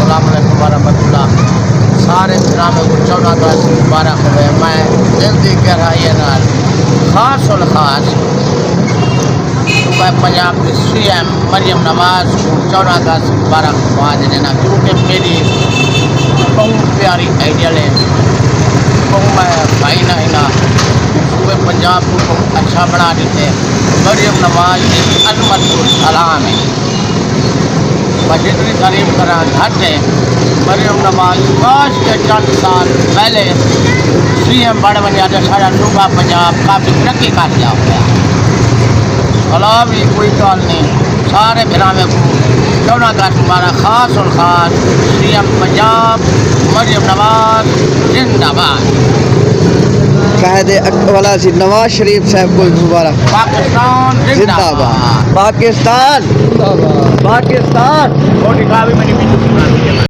السلام علیکم ورحمۃ اللہ سارے گرام کو 14 اگست مبارک ہوئے میں دل دی گہرائی نال خاص الخاص صوبہ پنجاب کے سی ایم مریم نواز کو 14 اگست مبارک باد دینا کیونکہ میری بہت پیاری آئیڈیل ہے بہت بھائی نہ صوبہ پنجاب کو بہت اچھا بنا دیتے مریم نواز کی عظمت کو سلام ہے میں جتنی تعریف کرا گھٹ ہے مریم نواز کاش کے چند سال پہلے سی ایم بڑھ بنیا تو سارا صوبہ پنجاب کافی ترقی کر لیا ہو گیا خلا بھی کوئی گل نہیں سارے برامے کو 14 اگست ہمارا خاص اور خاص سی ایم پنجاب مریم نواز زندہ باد قائد والا سی نواز شریف صاحب کو مبارک پاکستان زندہ باد پاکستان زندہ باد پاکستان چھوٹی کا بھی میری